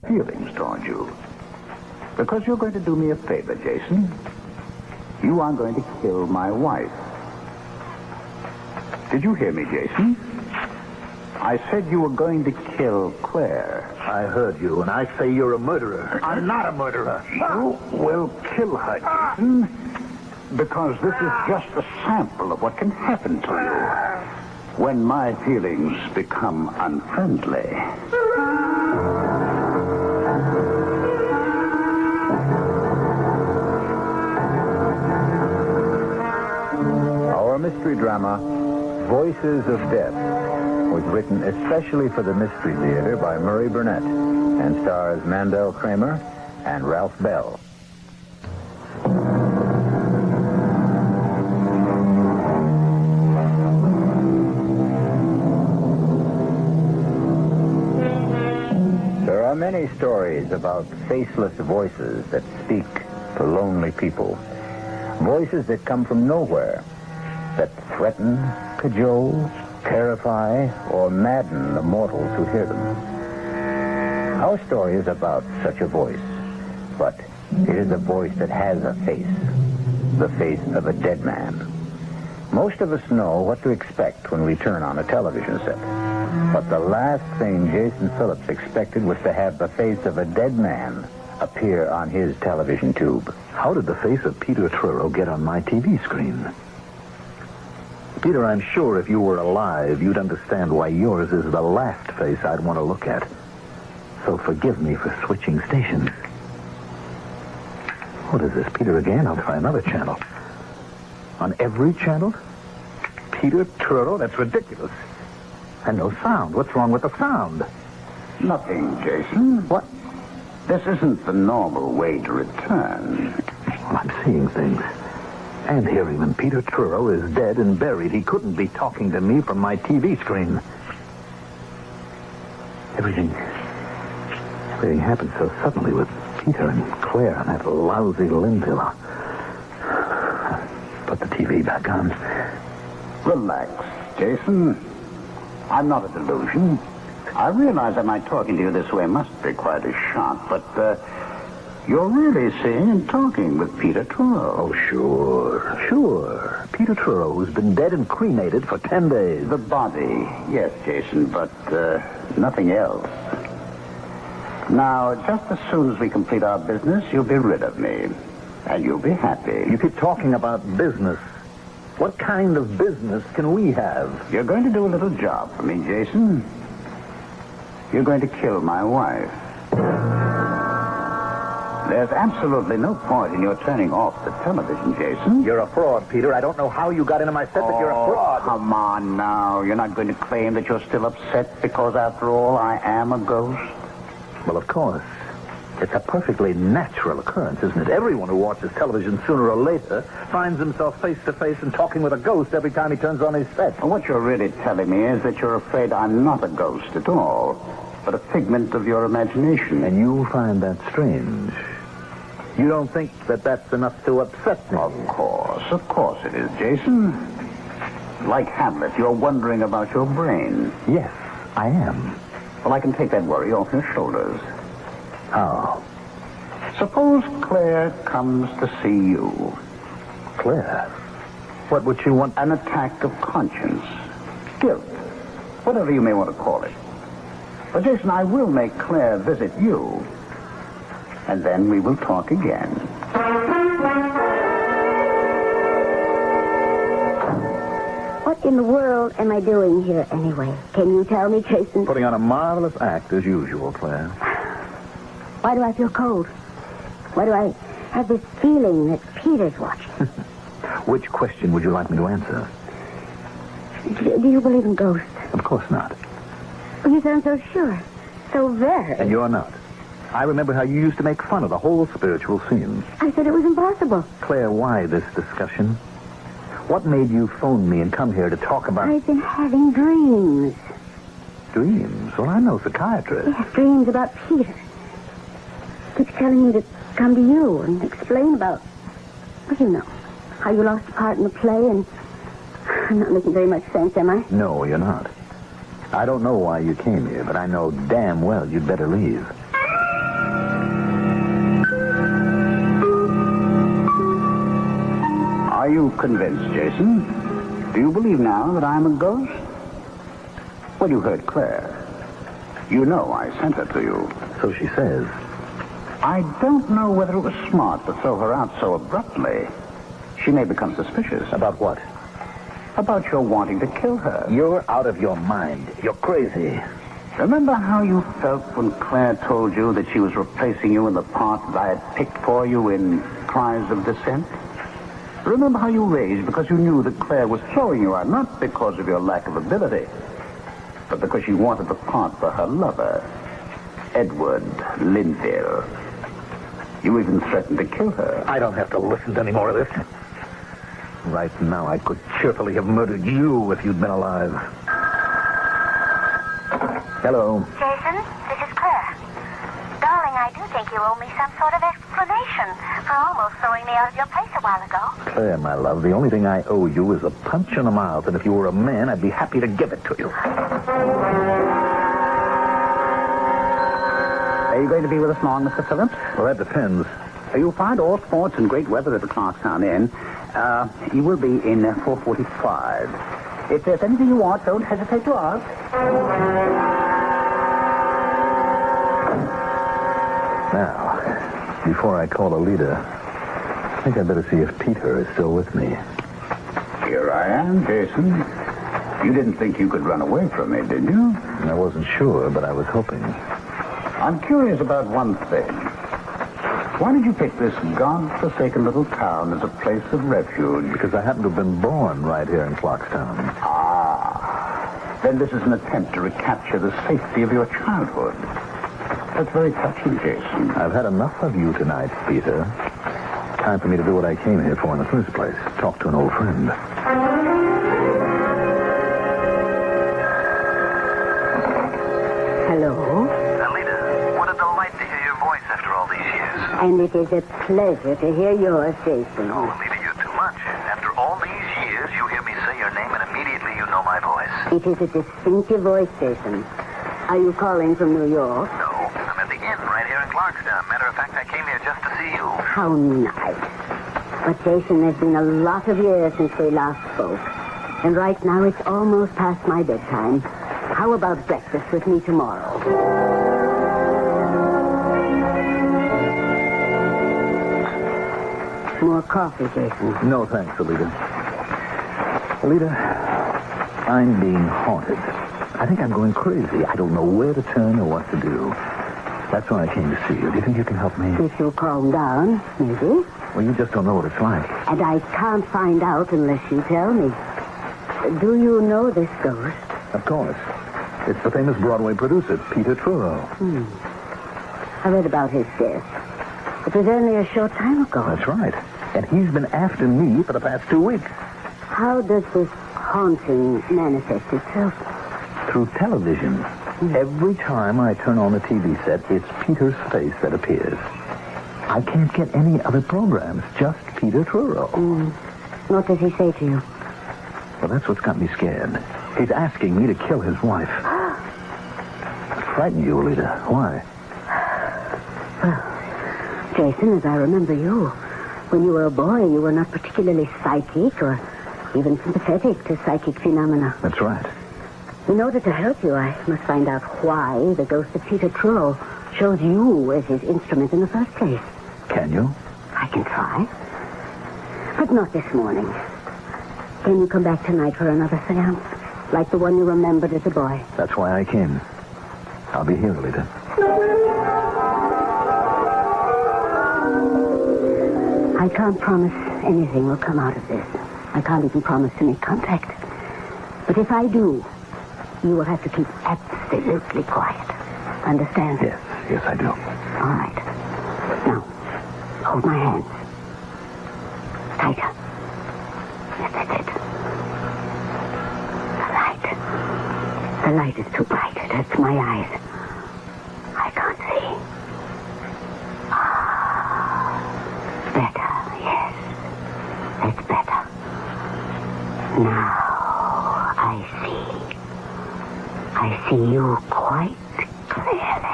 feelings toward you. Because you're going to do me a favor, Jason. You are going to kill my wife. Did you hear me, Jason? I said you were going to kill Claire. I heard you, and I say you're a murderer. I'm not a murderer. You will kill her, Jason. Because this is just a sample of what can happen to you when my feelings become unfriendly. Our mystery drama, Voices of Death, was written especially for the Mystery Theater by Murray Burnett and stars Mandel Kramer and Ralph Bell. There are many stories about faceless voices that speak to lonely people. Voices that come from nowhere, that threaten, cajole, terrify, or madden the mortals who hear them. Our story is about such a voice, but it is a voice that has a face, the face of a dead man. Most of us know what to expect when we turn on a television set. But the last thing Jason Phillips expected was to have the face of a dead man appear on his television tube. How did the face of Peter Truro get on my TV screen? Peter, I'm sure if you were alive, you'd understand why yours is the last face I'd want to look at. So forgive me for switching stations. What is this, Peter again? I'll try another channel. On every channel? Peter Truro? That's ridiculous. And no sound. What's wrong with the sound? Nothing, Jason. What? This isn't the normal way to return. Well, I'm seeing things. And hearing them. Peter Truro is dead and buried. He couldn't be talking to me from my TV screen. Everything happened so suddenly with Peter and Claire and that lousy Linville. Put the TV back on. Relax, Jason. I'm not a delusion. I realize that my talking to you this way must be quite a shock, but you're really seeing and talking with Peter Truro. Oh, sure. Peter Truro, who's been dead and cremated for 10 days. The body, yes, Jason, but nothing else. Now, just as soon as we complete our business, you'll be rid of me. And you'll be happy. You keep talking about business. What kind of business can we have? You're going to do a little job for me, Jason. You're going to kill my wife. There's absolutely no point in your turning off the television, Jason. You're a fraud, Peter. I don't know how you got into my set, but you're a fraud. Come on now. You're not going to claim that you're still upset because, after all, I am a ghost? Well, of course. It's a perfectly natural occurrence, isn't it? Everyone who watches television sooner or later finds himself face to face and talking with a ghost every time he turns on his set. Well, what you're really telling me is that you're afraid I'm not a ghost at all, but a figment of your imagination. And you find that strange. You don't think that that's enough to upset me? Of course it is, Jason. Like Hamlet, you're wondering about your brain. Yes, I am. Well, I can take that worry off your shoulders. How? Suppose Claire comes to see you. Claire? What would she want? An attack of conscience. Guilt. Whatever you may want to call it. But, Jason, I will make Claire visit you. And then we will talk again. What in the world am I doing here anyway? Can you tell me, Jason? Putting on a marvelous act as usual, Claire. Why do I feel cold? Why do I have this feeling that Peter's watching? Which question would you like me to answer? Do you believe in ghosts? Of course not. Well, you sound so sure. So very. And you're not. I remember how you used to make fun of the whole spiritual scene. I said it was impossible. Claire, why this discussion? What made you phone me and come here to talk about... I've been having dreams. Dreams? Well, I'm no psychiatrist. Yes, dreams about Peter. Keeps telling me to come to you and explain about, well, you know, how you lost a part in the play, and I'm not making very much sense, am I? No, you're not. I don't know why you came here, but I know damn well you'd better leave. Are you convinced, Jason? Do you believe now that I'm a ghost? Well, you heard Claire. You know I sent her to you. So she says. I don't know whether it was smart to throw her out so abruptly. She may become suspicious. About what? About your wanting to kill her. You're out of your mind. You're crazy. Remember how you felt when Claire told you that she was replacing you in the part that I had picked for you in Cries of Dissent? Remember how you raged because you knew that Claire was throwing you out, not because of your lack of ability, but because she wanted the part for her lover, Edward Linville. You even threatened to kill her. I don't have to listen to any more of this. Right now, I could cheerfully have murdered you if you'd been alive. Hello. Jason, this is Claire. Darling, I do think you owe me some sort of explanation for almost throwing me out of your place a while ago. Claire, my love, the only thing I owe you is a punch in the mouth, and if you were a man, I'd be happy to give it to you. Are you going to be with us long, Mr. Phillips? Well, that depends. You'll find all sports and great weather at the Clarkstown Inn. You will be in 4:45. If there's anything you want, don't hesitate to ask. Now, before I call Alida, I think I'd better see if Peter is still with me. Here I am, Jason. You didn't think you could run away from me, did you? I wasn't sure, but I was hoping. I'm curious about one thing. Why did you pick this God-forsaken little town as a place of refuge? Because I happen to have been born right here in Clarkstown. Ah. Then this is an attempt to recapture the safety of your childhood. That's very touching, Jason. I've had enough of you tonight, Peter. Time for me to do what I came here for in the first place. Talk to an old friend. Hello? Alida, what a delight to hear your voice after all these years. And it is a pleasure to hear yours, Jason. Oh, Alida, you're too much. After all these years, you hear me say your name and immediately you know my voice. It is a distinctive voice, Jason. Are you calling from New York? No, I'm at the inn right here in Clarkstown. Matter of fact, I came here just to see you. How nice. But, Jason, there's been a lot of years since we last spoke. And right now it's almost past my bedtime. How about breakfast with me tomorrow? More coffee, Jason. No, thanks, Alida. Alida, I'm being haunted. I think I'm going crazy. I don't know where to turn or what to do. That's why I came to see you. Do you think you can help me? If you'll calm down, maybe. Well, you just don't know what it's like. And I can't find out unless you tell me. Do you know this ghost? Of course. It's the famous Broadway producer, Peter Truro. I read about his death. It was only a short time ago. That's right. And he's been after me for the past 2 weeks. How does this haunting manifest itself? Through television. Every time I turn on the TV set, it's Peter's face that appears. I can't get any other programs, just Peter Truro. What does he say to you? Well, that's what's got me scared. He's asking me to kill his wife. Frighten you, Alida. Why? Jason, as I remember you, when you were a boy, you were not particularly psychic or even sympathetic to psychic phenomena. That's right. In order to help you, I must find out why the ghost of Peter Truro chose you as his instrument in the first place. Can you? I can try. But not this morning. Can you come back tonight for another seance? Like the one you remembered as a boy? That's why I came. I'll be here, Alida. I can't promise anything will come out of this. I can't even promise to make contact. But if I do, you will have to keep absolutely quiet. Understand? Yes, I do. All right. Now, hold my hands. Tighter. Yes, that's it. The light is too bright. It hurts my eyes. I can't see. Better, yes. That's better. Now, I see you quite clearly.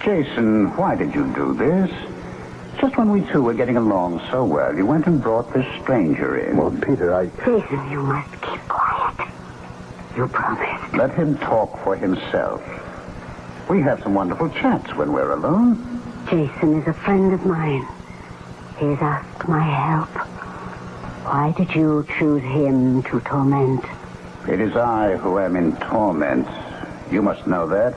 Jason, why did you do this? Just when we two were getting along so well, you went and brought this stranger in. Well, Peter, Jason, you must keep quiet. You promised. Let him talk for himself. We have some wonderful chats when we're alone. Jason is a friend of mine. He's asked my help. Why did you choose him to torment? It is I who am in torment. You must know that.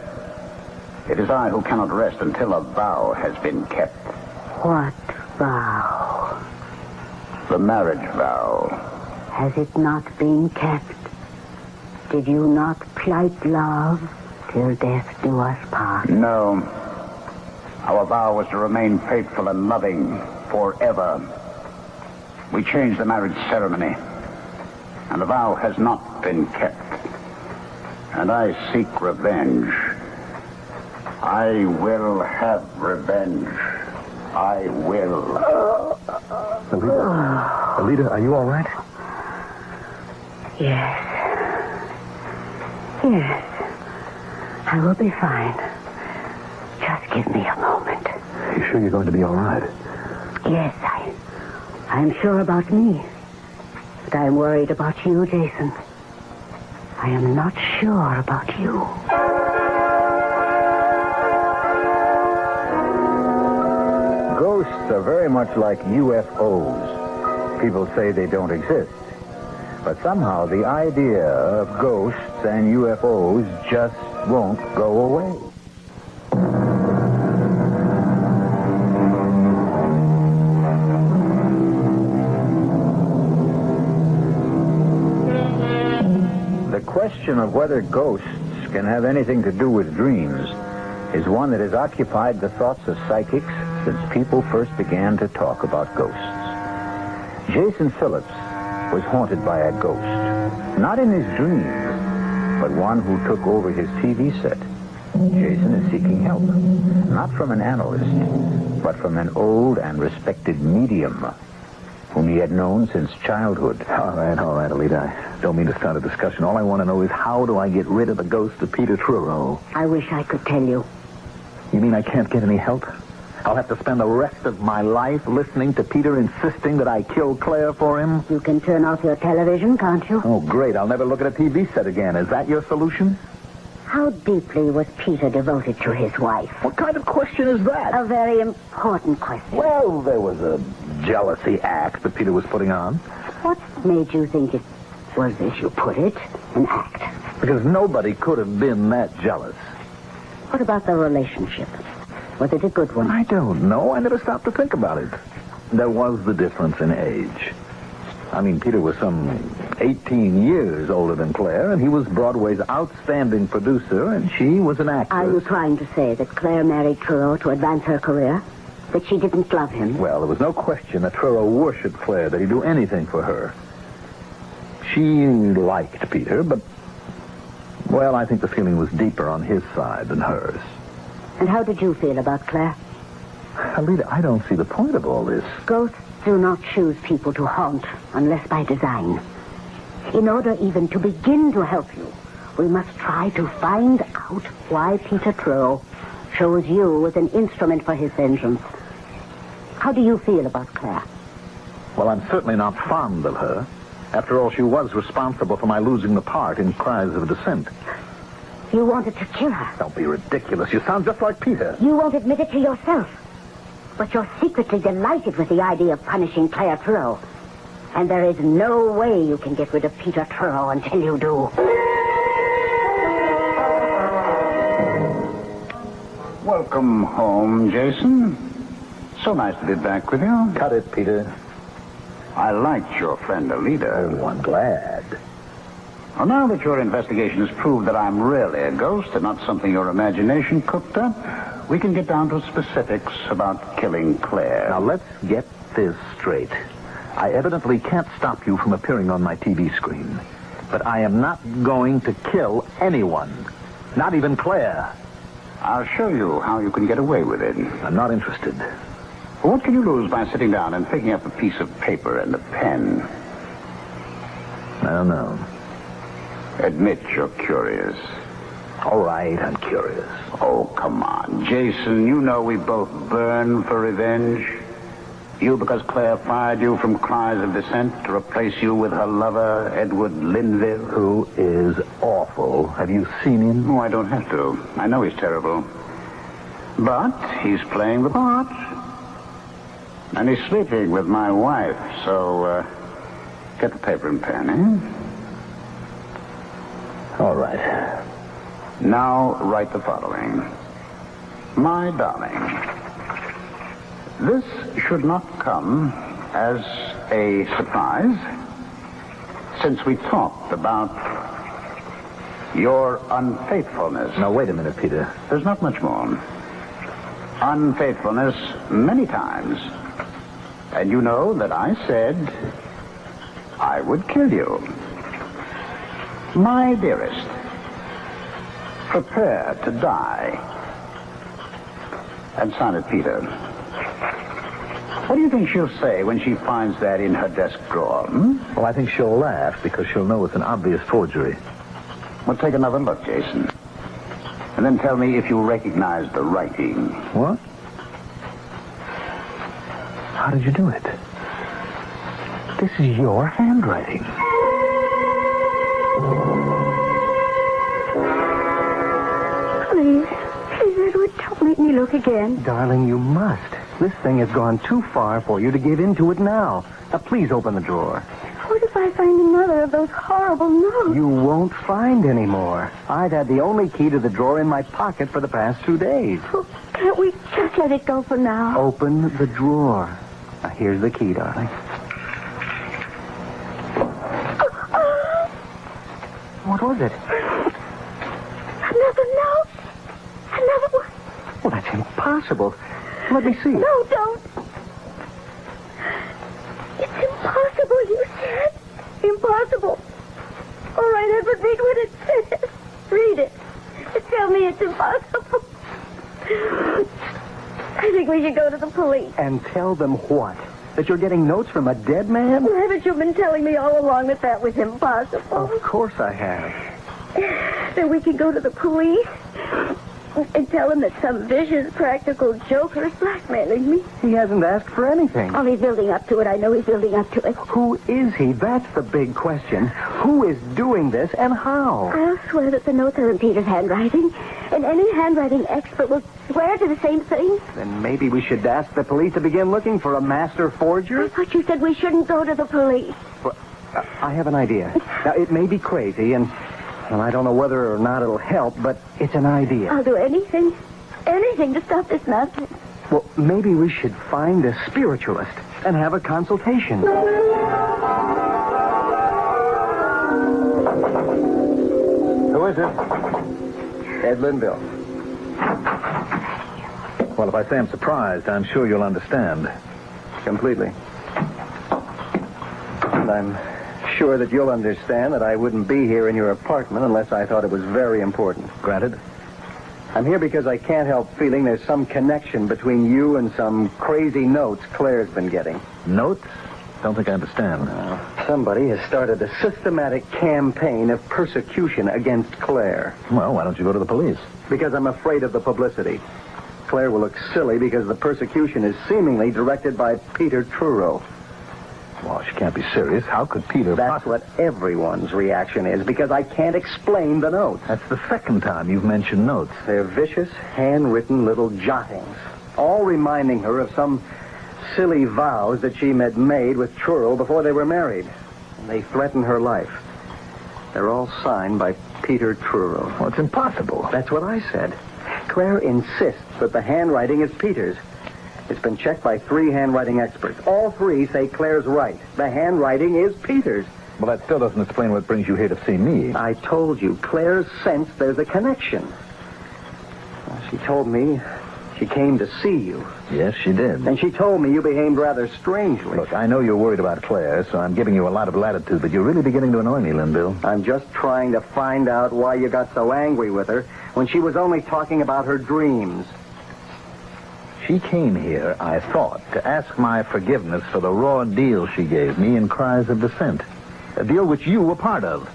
It is I who cannot rest until a vow has been kept. What vow? The marriage vow. Has it not been kept? Did you not plight love till death do us part? No. Our vow was to remain faithful and loving forever. We changed the marriage ceremony, and the vow has not been kept. And I seek revenge. I will have revenge. I will. Alida, are you all right? Yes. Yes. I will be fine. Just give me a moment. You sure you're going to be all right? Yes, I'm sure about me. But I'm worried about you, Jason. I am not sure about you. Ghosts are very much like UFOs. People say they don't exist. But somehow the idea of ghosts and UFOs just won't go away. The question of whether ghosts can have anything to do with dreams is one that has occupied the thoughts of psychics since people first began to talk about ghosts. Jason Phillips was haunted by a ghost, not in his dreams, but one who took over his TV set. Jason is seeking help, not from an analyst, but from an old and respected medium whom he had known since childhood. All right, Alida. I don't mean to start a discussion. All I want to know is how do I get rid of the ghost of Peter Truro? I wish I could tell you. You mean I can't get any help? I'll have to spend the rest of my life listening to Peter insisting that I kill Claire for him? You can turn off your television, can't you? Oh, great. I'll never look at a TV set again. Is that your solution? How deeply was Peter devoted to his wife? What kind of question is that? A very important question. Well, there was a jealousy act that Peter was putting on. What made you think it was, as you put it, an act? Because nobody could have been that jealous. What about the relationship? Was it a good one? I don't know. I never stopped to think about it. There was the difference in age. I mean, Peter was some 18 years older than Claire, and he was Broadway's outstanding producer, and she was an actress. Are you trying to say that Claire married Truro to advance her career? That she didn't love him? Well, there was no question that Truro worshipped Claire, that he'd do anything for her. She liked Peter, but, well, I think the feeling was deeper on his side than hers. And how did you feel about Claire? Alida, I don't see the point of all this. Ghosts do not choose people to haunt unless by design. In order even to begin to help you, we must try to find out why Peter Truro chose you as an instrument for his vengeance. How do you feel about Claire? Well, I'm certainly not fond of her. After all, she was responsible for my losing the part in Cries of Dissent. You wanted to kill her. Don't be ridiculous. You sound just like Peter. You won't admit it to yourself. But you're secretly delighted with the idea of punishing Claire Truro. And there is no way you can get rid of Peter Truro until you do. Welcome home, Jason. So nice to be back with you. Cut it, Peter. I liked your friend Alida. Oh, I'm glad. Well, now that your investigation has proved that I'm really a ghost and not something your imagination cooked up, we can get down to specifics about killing Claire. Now, let's get this straight. I evidently can't stop you from appearing on my TV screen. But I am not going to kill anyone. Not even Claire. I'll show you how you can get away with it. I'm not interested. What can you lose by sitting down and picking up a piece of paper and a pen? I don't know. Admit you're curious. All right, I'm curious. Oh, come on. Jason, you know we both burn for revenge. You because Claire fired you from Cries of Dissent to replace you with her lover, Edward Linville? Who is awful. Have you seen him? Oh, I don't have to. I know he's terrible. But he's playing the part. And he's sleeping with my wife, so, get the paper and pen, eh? All right. Now write the following. My darling, this should not come as a surprise, since we talked about your unfaithfulness. Now, wait a minute, Peter. There's not much more. Unfaithfulness many times. And you know that I said I would kill you. My dearest, prepare to die. And sign it, Peter. What do you think she'll say when she finds that in her desk drawer? Well, I think she'll laugh because she'll know it's an obvious forgery. Well, take another look, Jason. And then tell me if you recognize the writing. What? How did you do it? This is your handwriting. Please, Edward, don't make me look again. Darling, you must. This thing has gone too far for you to give in to it now. Now, please open the drawer. What if I find another of those horrible notes? You won't find any more. I've had the only key to the drawer in my pocket for the past 2 days. Oh, can't we just let it go for now? Open the drawer. Now, here's the key, darling. What was it? Another note. Another one. Well, that's impossible. Let me see. No, don't. It's impossible, you said. Impossible. All right, Edward, read what it says. Read it. Tell me it's impossible. I think we should go to the police. And tell them what? That you're getting notes from a dead man? Well, haven't you been telling me all along that that was impossible? Of course I have. Then we can go to the police and tell them that some vicious practical joker is blackmailing me. He hasn't asked for anything. Oh, he's building up to it. I know he's building up to it. Who is he? That's the big question. Who is doing this and how? I'll swear that the notes are in Peter's handwriting, and any handwriting expert will swear to the same thing. Then maybe we should ask the police to begin looking for a master I forger? thought you said we shouldn't go to the police. Well, I have an idea. Now, it may be crazy, and I don't know whether or not it'll help, but it's an idea. I'll do anything to stop this nonsense. Well, maybe we should find a spiritualist and have a consultation. Who is it? Ed Linville. Well, if I say I'm surprised, I'm sure you'll understand. Completely. And I'm sure that you'll understand that I wouldn't be here in your apartment unless I thought it was very important. Granted. I'm here because I can't help feeling there's some connection between you and some crazy notes Claire's been getting. Notes? Don't think I understand. Somebody has started a systematic campaign of persecution against Claire. Well, why don't you go to the police? Because I'm afraid of the publicity. Claire will look silly because the persecution is seemingly directed by Peter Truro. Well, she can't be serious. How could Peter... That's what everyone's reaction is, because I can't explain the notes. That's the second time you've mentioned notes. They're vicious, handwritten little jottings, all reminding her of some silly vows that she had made with Truro before they were married. And they threaten her life. They're all signed by Peter Truro. Well, it's impossible. That's what I said. Claire insists that the handwriting is Peter's. It's been checked by 3 handwriting experts. All 3 say Claire's right. The handwriting is Peter's. Well, that still doesn't explain what brings you here to see me. I told you, Claire's sensed there's a connection. Well, she told me she came to see you. Yes, she did. And she told me you behaved rather strangely. Look, I know you're worried about Claire, so I'm giving you a lot of latitude, but you're really beginning to annoy me, Linville. I'm just trying to find out why you got so angry with her when she was only talking about her dreams. She came here, I thought, to ask my forgiveness for the raw deal she gave me in Cries of Dissent. A deal which you were part of.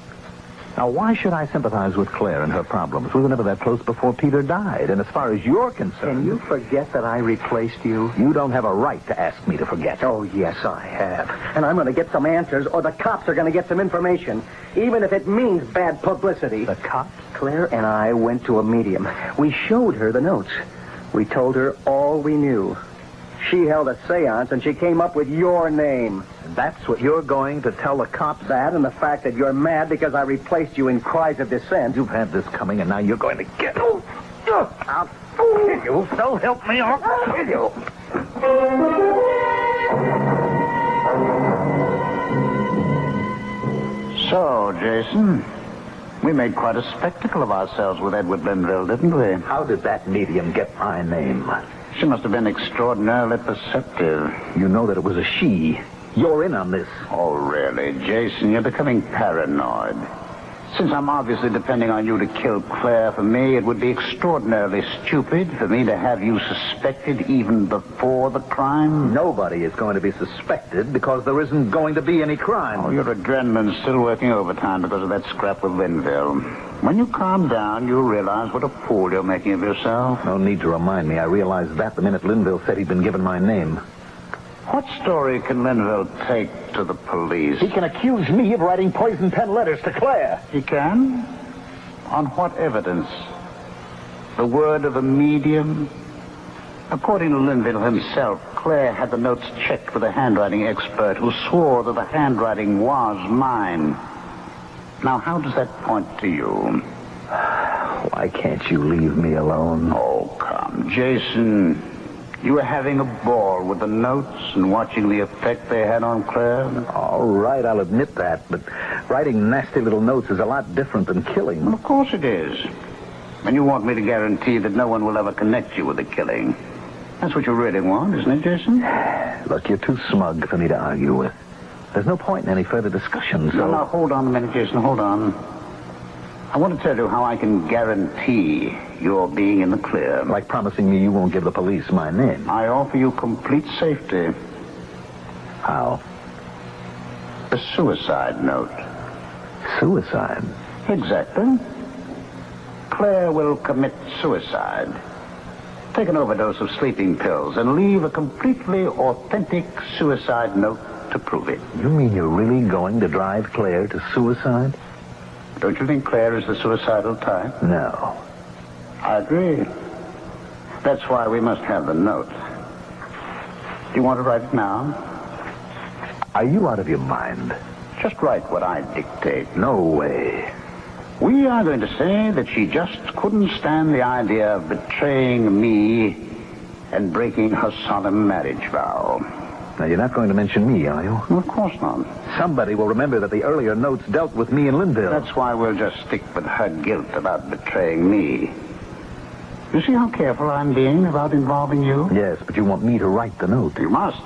Now, why should I sympathize with Claire and her problems? We were never that close before Peter died. And as far as you're concerned... Can you forget that I replaced you? You don't have a right to ask me to forget. Oh, yes, I have. And I'm going to get some answers, or the cops are going to get some information, even if it means bad publicity. The cops? Claire and I went to a medium. We showed her the notes. We told her all we knew. She held a seance, and she came up with your name. That's what you're going to tell the cops? That and the fact that you're mad because I replaced you in Cries of Dissent. You've had this coming, and now you're going to get... I'll kill you. So help me, I'll kill you. So, Jason, we made quite a spectacle of ourselves with Edward Linville, didn't we? How did that medium get my name? She must have been extraordinarily perceptive. You know that it was a she. You're in on this. Oh, really, Jason, you're becoming paranoid. Since I'm obviously depending on you to kill Claire for me, it would be extraordinarily stupid for me to have you suspected even before the crime. Nobody is going to be suspected because there isn't going to be any crime. Oh, your adrenaline's still working overtime because of that scrap with Linville. When you calm down, you'll realize what a fool you're making of yourself. No need to remind me. I realized that the minute Linville said he'd been given my name. What story can Linville take to the police? He can accuse me of writing poison pen letters to Claire. He can? On what evidence? The word of a medium? According to Linville himself, Claire had the notes checked with a handwriting expert who swore that the handwriting was mine. Now, how does that point to you? Why can't you leave me alone? Oh, come, Jason. You were having a ball with the notes and watching the effect they had on Claire? All right, I'll admit that, but writing nasty little notes is a lot different than killing. Well, of course it is. And you want me to guarantee that no one will ever connect you with the killing. That's what you really want, isn't it, Jason? Look, you're too smug for me to argue with. There's no point in any further discussion, so... No, hold on a minute, Jason, hold on. I want to tell you how I can guarantee your being in the clear. Like promising me you won't give the police my name. I offer you complete safety. How? A suicide note. Suicide? Exactly. Claire will commit suicide. Take an overdose of sleeping pills and leave a completely authentic suicide note to prove it. You mean you're really going to drive Claire to suicide? Don't you think Claire is the suicidal type? No. I agree. That's why we must have the note. Do you want to write it now? Are you out of your mind? Just write what I dictate. No way. We are going to say that she just couldn't stand the idea of betraying me and breaking her solemn marriage vow. Now, you're not going to mention me, are you? Well, of course not. Somebody will remember that the earlier notes dealt with me and Linville. That's why we'll just stick with her guilt about betraying me. You see how careful I'm being about involving you? Yes, but you want me to write the note. You must.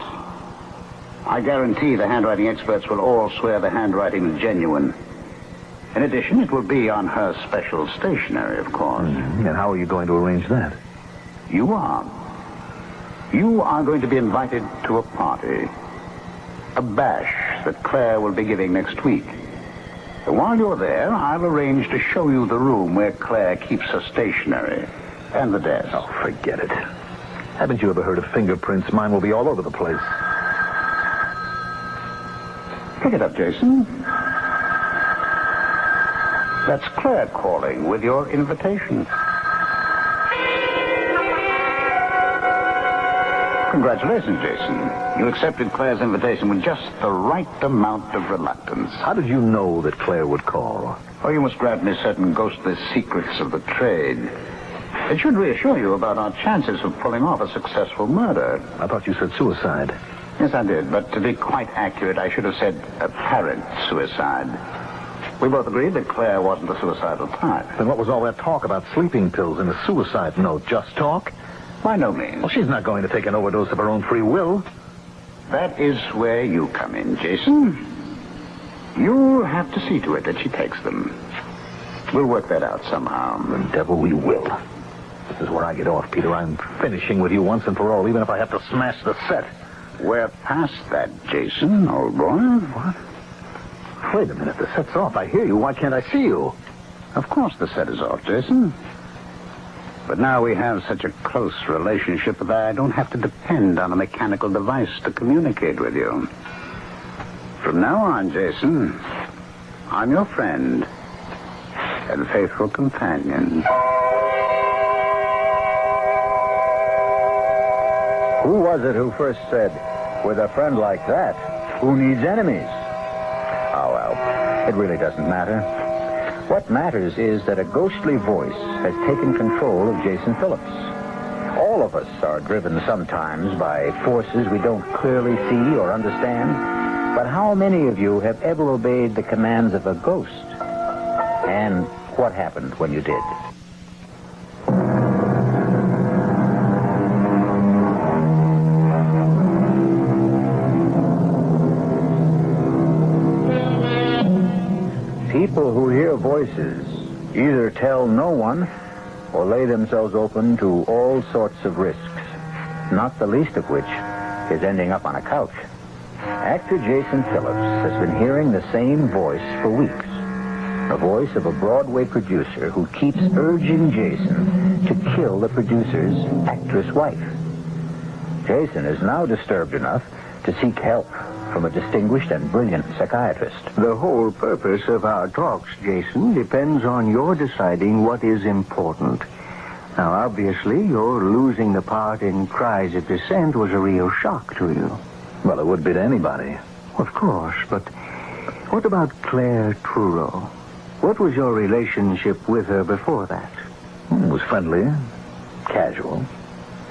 I guarantee the handwriting experts will all swear the handwriting is genuine. In addition, it will be on her special stationery, of course. And how are you going to arrange that? You are. You are going to be invited to a party. A bash that Claire will be giving next week. And while you're there, I'll arrange to show you the room where Claire keeps her stationery. And the desk. Oh, forget it. Haven't you ever heard of fingerprints? Mine will be all over the place. Pick it up, Jason. That's Claire calling with your invitation. Congratulations, Jason. You accepted Claire's invitation with just the right amount of reluctance. How did you know that Claire would call? Oh, you must grant me certain ghostly secrets of the trade. It should reassure you about our chances of pulling off a successful murder. I thought you said suicide. Yes, I did, but to be quite accurate, I should have said apparent suicide. We both agreed that Claire wasn't the suicidal type. Then what was all that talk about sleeping pills in a suicide note? Just talk? By no means. Well, she's not going to take an overdose of her own free will. That is where you come in, Jason. You'll have to see to it that she takes them. We'll work that out somehow. The devil we will. This is where I get off, Peter. I'm finishing with you once and for all, even if I have to smash the set. We're past that, Jason, old boy. What? Wait a minute. The set's off. I hear you. Why can't I see you? Of course the set is off, Jason. But now we have such a close relationship that I don't have to depend on a mechanical device to communicate with you. From now on, Jason, I'm your friend and faithful companion. Who was it who first said, with a friend like that, who needs enemies? Oh, well, it really doesn't matter. What matters is that a ghostly voice has taken control of Jason Phillips. All of us are driven sometimes by forces we don't clearly see or understand. But how many of you have ever obeyed the commands of a ghost? And what happened when you did? People who hear voices either tell no one or lay themselves open to all sorts of risks, not the least of which is ending up on a couch. Actor Jason Phillips has been hearing the same voice for weeks. The voice of a Broadway producer who keeps urging Jason to kill the producer's actress wife. Jason is now disturbed enough to seek help from a distinguished and brilliant psychiatrist. The whole purpose of our talks, Jason, depends on your deciding what is important. Now, obviously, your losing the part in Cries of Dissent was a real shock to you. Well, it would be to anybody. Of course, but what about Claire Truro? What was your relationship with her before that? It was friendly, casual.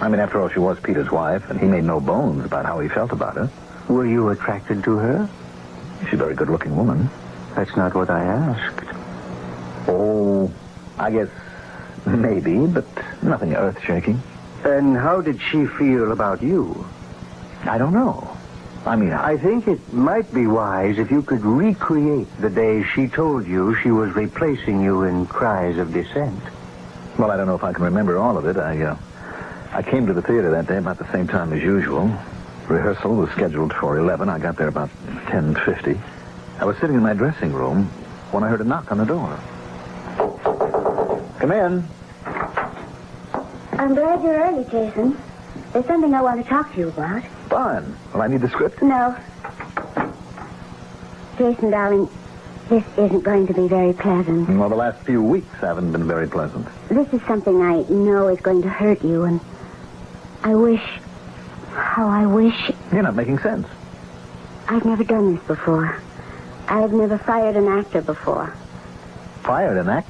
I mean, after all, she was Peter's wife, and he made no bones about how he felt about her. Were you attracted to her? She's a very good-looking woman. That's not what I asked. Oh, I guess maybe, but nothing earth-shaking. And how did she feel about you? I don't know. I think it might be wise if you could recreate the day she told you she was replacing you in Cries of Dissent. Well, I don't know if I can remember all of it. I came to the theater that day about the same time as usual. Rehearsal was scheduled for 11. I got there about 10:50. I was sitting in my dressing room when I heard a knock on the door. Come in. I'm glad you're early, Jason. There's something I want to talk to you about. Fine. Well, I need the script. No. Jason, darling, this isn't going to be very pleasant. Well, the last few weeks haven't been very pleasant. This is something I know is going to hurt you, and I wish... How I wish... You're not making sense. I've never done this before. I've never fired an actor before. Fired an act?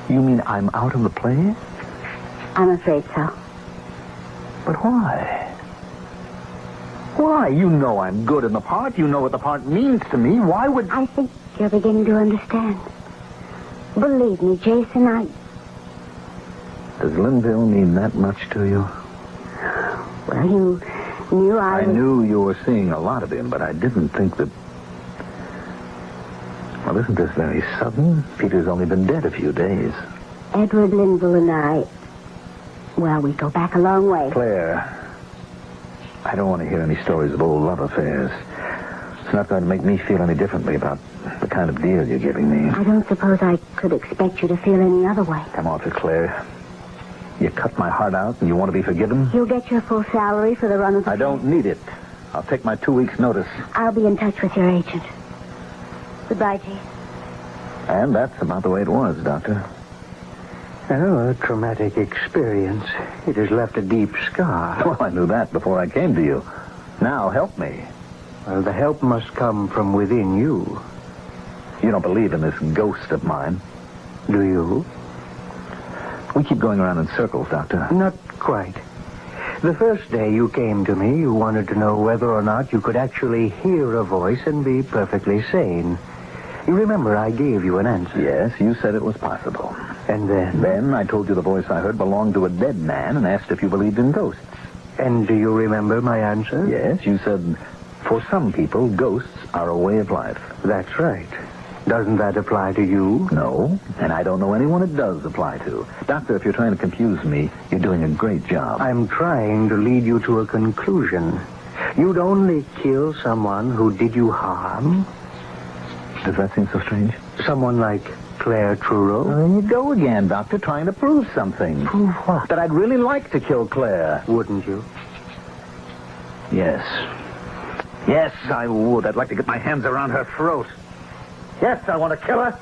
You mean I'm out of the play? I'm afraid so. But why? Why? You know I'm good in the part. You know what the part means to me. Why would... I think you're beginning to understand. Believe me, Jason, Does Linville mean that much to you? Well, you knew I knew you were seeing a lot of him, but I didn't think that... Well, isn't this very sudden? Peter's only been dead a few days. Edward Linville and I... Well, we go back a long way. Claire, I don't want to hear any stories of old love affairs. It's not going to make me feel any differently about the kind of deal you're giving me. I don't suppose I could expect you to feel any other way. Come off it, Claire. You cut my heart out and you want to be forgiven? You'll get your full salary for the run of the... I don't need it. I'll take my 2 weeks' notice. I'll be in touch with your agent. Goodbye, Jason. And that's about the way it was, Doctor. Oh, a traumatic experience. It has left a deep scar. Well, I knew that before I came to you. Now, help me. Well, the help must come from within you. You don't believe in this ghost of mine. Do you? We keep going around in circles, Doctor. Not quite. The first day you came to me, you wanted to know whether or not you could actually hear a voice and be perfectly sane. You remember I gave you an answer. Yes, you said it was possible. And then? Then I told you the voice I heard belonged to a dead man and asked if you believed in ghosts. And do you remember my answer? Yes, you said, for some people, ghosts are a way of life. That's right. Doesn't that apply to you? No, and I don't know anyone it does apply to. Doctor, if you're trying to confuse me, you're doing a great job. I'm trying to lead you to a conclusion. You'd only kill someone who did you harm? Does that seem so strange? Someone like Claire Trureau? There you go again, Doctor, trying to prove something. Prove what? That I'd really like to kill Claire. Wouldn't you? Yes. Yes, I would. I'd like to get my hands around her throat. Yes, I want to kill her.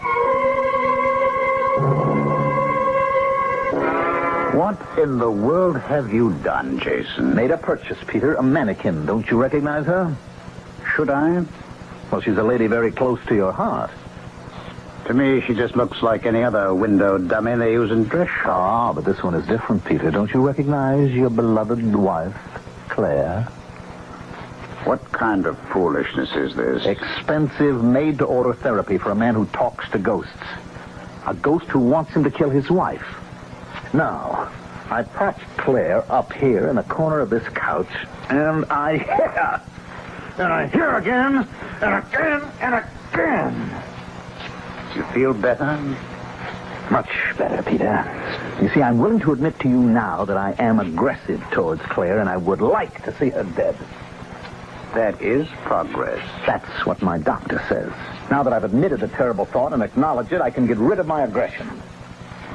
What in the world have you done, Jason? Made a purchase, Peter. A mannequin. Don't you recognize her? Should I? Well, she's a lady very close to your heart. To me, she just looks like any other window dummy they use in dress shops. Ah, but this one is different, Peter. Don't you recognize your beloved wife, Claire? What kind of foolishness is this? Expensive, made-to-order therapy for a man who talks to ghosts. A ghost who wants him to kill his wife. Now, I propped Claire up here in the corner of this couch, and I hear. And I hear again, and again, and again. Do you feel better? Much better, Peter. You see, I'm willing to admit to you now that I am aggressive towards Claire, and I would like to see her dead. That is progress. That's what my doctor says. Now that I've admitted the terrible thought and acknowledged it, I can get rid of my aggression.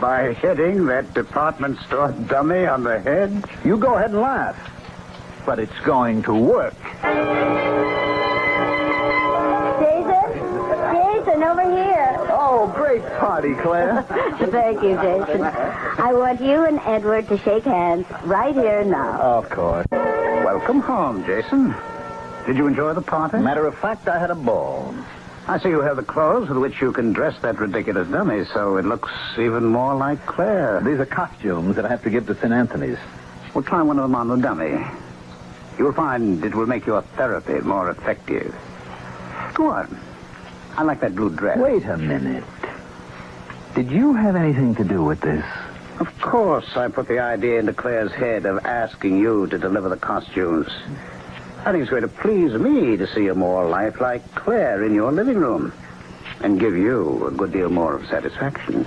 By hitting that department store dummy on the head? You go ahead and laugh. But it's going to work. Jason, over here. Oh, great party, Claire. Thank you, Jason. I want you and Edward to shake hands right here now. Of course. Welcome home, Jason. Did you enjoy the party? Matter of fact, I had a ball. I see you have the clothes with which you can dress that ridiculous dummy, so it looks even more like Claire. These are costumes that I have to give to St. Anthony's. Well, try one of them on the dummy. You'll find it will make your therapy more effective. Go on. I like that blue dress. Wait a minute. Did you have anything to do with this? Of course, I put the idea into Claire's head of asking you to deliver the costumes. I think it's going to please me to see a more lifelike Claire in your living room and give you a good deal more of satisfaction.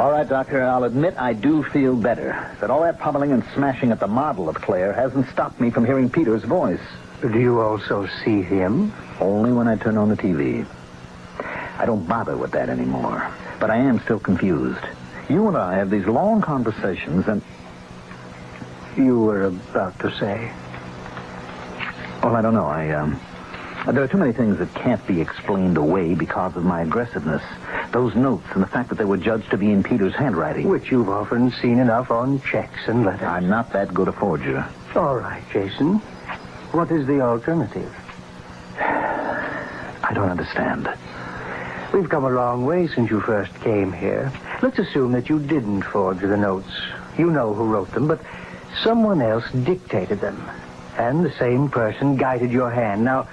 All right, Doctor, I'll admit I do feel better. But all that pummeling and smashing at the model of Claire hasn't stopped me from hearing Peter's voice. Do you also see him? Only when I turn on the TV. I don't bother with that anymore. But I am still confused. You and I have these long conversations and... You were about to say? Well, I don't know. There are too many things that can't be explained away because of my aggressiveness. Those notes and the fact that they were judged to be in Peter's handwriting. Which you've often seen enough on checks and letters. I'm not that good a forger. All right, Jason. What is the alternative? I don't understand. We've come a long way since you first came here. Let's assume that you didn't forge the notes. You know who wrote them, but someone else dictated them. And the same person guided your hand. Now,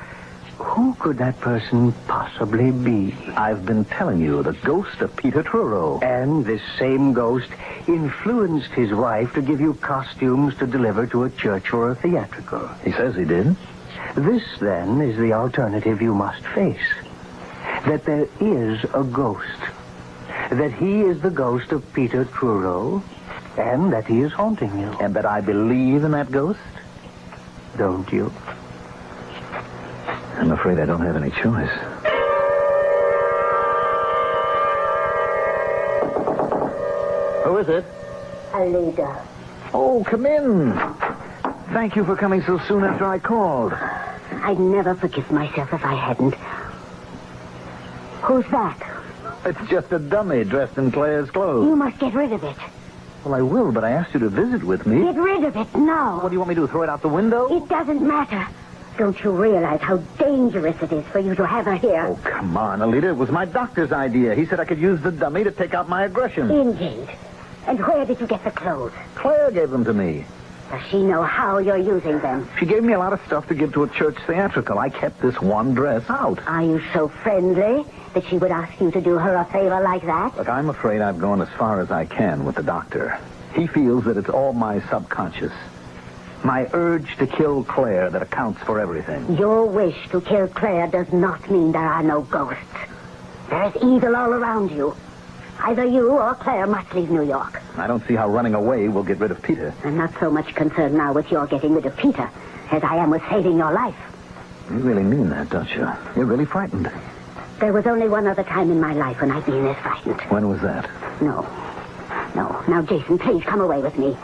who could that person possibly be? I've been telling you, the ghost of Peter Trureau. And this same ghost influenced his wife to give you costumes to deliver to a church or a theatrical. He says he did. This, then, is the alternative you must face. That there is a ghost. That he is the ghost of Peter Trureau, and that he is haunting you. And that I believe in that ghost? Don't you? I'm afraid I don't have any choice. Who is it? Alida. Oh, come in. Thank you for coming so soon after I called. I'd never forgive myself if I hadn't. Who's that? It's just a dummy dressed in Claire's clothes. You must get rid of it. Well, I will, but I asked you to visit with me. Get rid of it now. What do you want me to do, throw it out the window? It doesn't matter. Don't you realize how dangerous it is for you to have her here? Oh, come on, Alida. It was my doctor's idea. He said I could use the dummy to take out my aggression. Indeed. And where did you get the clothes? Claire gave them to me. Does she know how you're using them? She gave me a lot of stuff to give to a church theatrical. I kept this one dress out. Are you so friendly that she would ask you to do her a favor like that? Look, I'm afraid I've gone as far as I can with the doctor. He feels that it's all my subconscious. My urge to kill Claire that accounts for everything. Your wish to kill Claire does not mean there are no ghosts. There's evil all around you. Either you or Claire must leave New York. I don't see how running away will get rid of Peter. I'm not so much concerned now with your getting rid of Peter as I am with saving your life. You really mean that, don't you? You're really frightened. There was only one other time in my life when I've been this frightened. When was that? No. Now, Jason, please come away with me.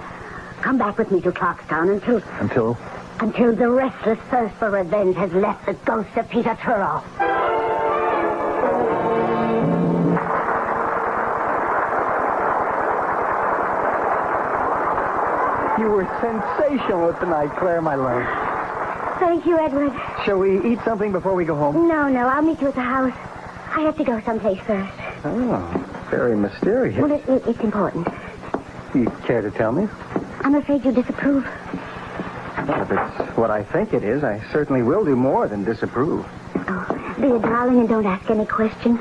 Come back with me to Clarkstown Until? Until the restless thirst for revenge has left the ghost of Peter Truro. You were sensational tonight, Claire, my love. Thank you, Edward. Shall we eat something before we go home? No, I'll meet you at the house. I have to go someplace first. Oh, very mysterious. Well, it's important. You care to tell me? I'm afraid you disapprove. Well, if it's what I think it is, I certainly will do more than disapprove. Oh, be a darling and don't ask any questions.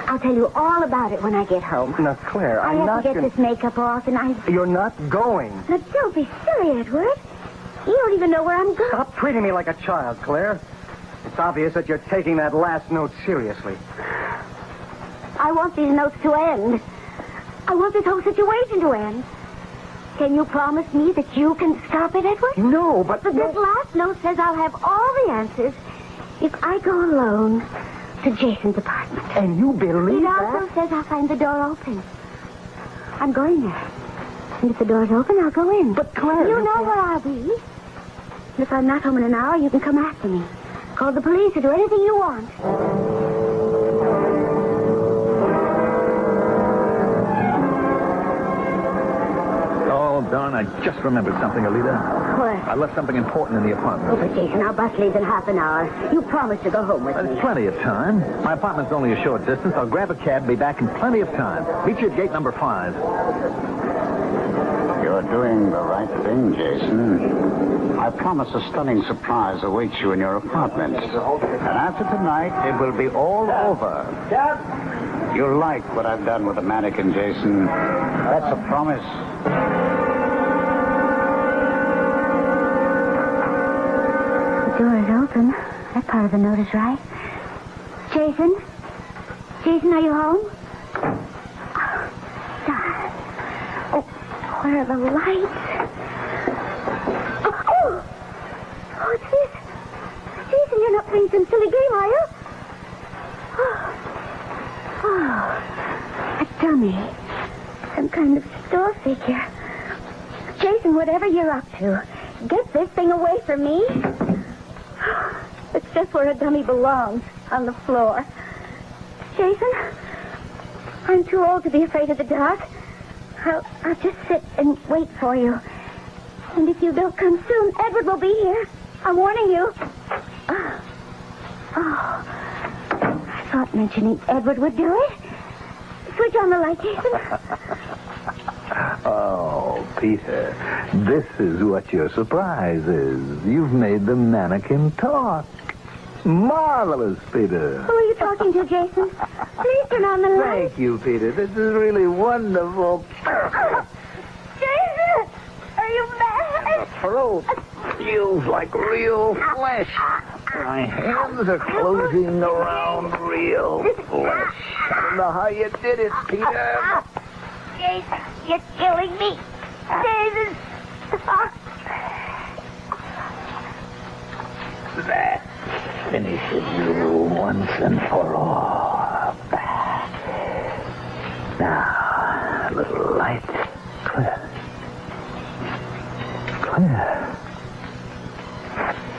I'll tell you all about it when I get home. Now, Claire, I have to get this makeup off, and You're not going. Now, don't be silly, Edward. You don't even know where I'm going. Stop treating me like a child, Claire. It's obvious that you're taking that last note seriously. I want these notes to end. I want this whole situation to end. Can you promise me that you can stop it, Edward? No, but... This last note says I'll have all the answers if I go alone to Jason's apartment. And you believe It also says I'll find the door open. I'm going there. And if the door's open, I'll go in. But, Claire... You know where I'll be. And if I'm not home in an hour, you can come after me. Call the police or do anything you want. Oh, darn, I just remembered something, Alida. What? I left something important in the apartment. Oh, but Jason, our bus leaves in half an hour. You promised to go home with me. There's plenty of time. My apartment's only a short distance. I'll grab a cab, be back in plenty of time. Meet you at gate number 5. You're doing the right thing, Jason. I promise a stunning surprise awaits you in your apartment. And after tonight, it will be all over. You'll like what I've done with the mannequin, Jason. That's a promise. The door is open. That part of the note is right. Jason? Jason, are you home? Darn. Oh, where are the lights? Oh, what's this? Jason, you're not playing some silly game, are you? A dummy. Some kind of store figure. Jason, whatever you're up to, get this thing away from me. It's just where a dummy belongs, on the floor. Jason, I'm too old to be afraid of the dark. I'll just sit and wait for you. And if you don't come soon, Edward will be here. I'm warning you. Oh, I thought mentioning Edward would do it. Switch on the light, Jason. Oh, Peter, this is what your surprise is. You've made the mannequin talk. Marvelous, Peter. Who are you talking to, Jason? Please turn on the light. Thank you, Peter. This is really wonderful. Jason! Are you mad? Throat feels like real flesh. My hands are closing around real flesh. I don't know how you did it, Peter. Jason, you're killing me. Jason! That finishes you once and for all. Now, a little light. Clear.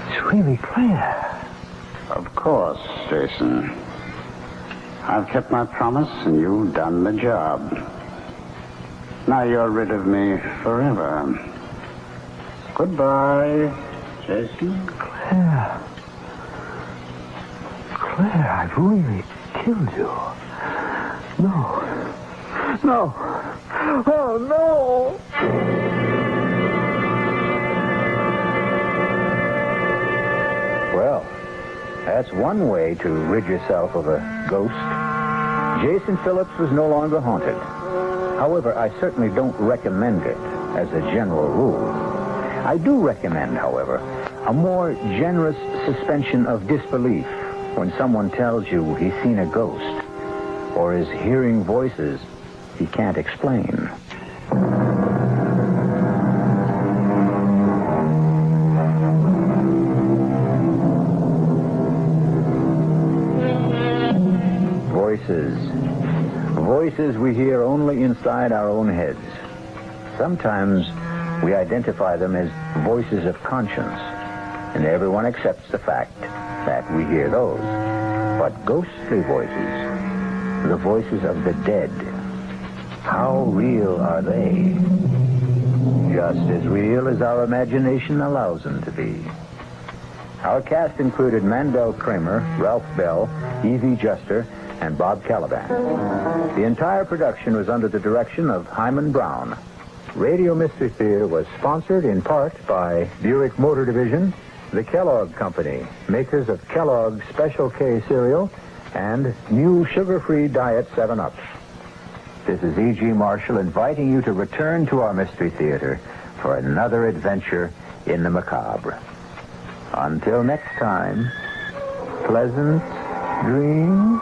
It's really clear. Of course, Jason. I've kept my promise, and you've done the job. Now you're rid of me forever. Goodbye, Jason. Claire, I've really killed you. No. Oh, no. Well, that's one way to rid yourself of a ghost. Jason Phillips was no longer haunted. However, I certainly don't recommend it as a general rule. I do recommend, however, a more generous suspension of disbelief when someone tells you he's seen a ghost or is hearing voices he can't explain. Voices. Voices we hear only inside our own heads. Sometimes we identify them as voices of conscience, and everyone accepts the fact that we hear those. But ghostly voices, the voices of the dead, how real are they? Just as real as our imagination allows them to be. Our cast included Mandel Kramer, Ralph Bell, Evie Juster, and Bob Caliban. The entire production was under the direction of Hyman Brown. Radio Mystery Theater was sponsored in part by Buick Motor Division, the Kellogg Company, makers of Kellogg's Special K cereal, and new sugar-free Diet 7-Up. This is E.G. Marshall inviting you to return to our Mystery Theater for another adventure in the macabre. Until next time, pleasant dreams.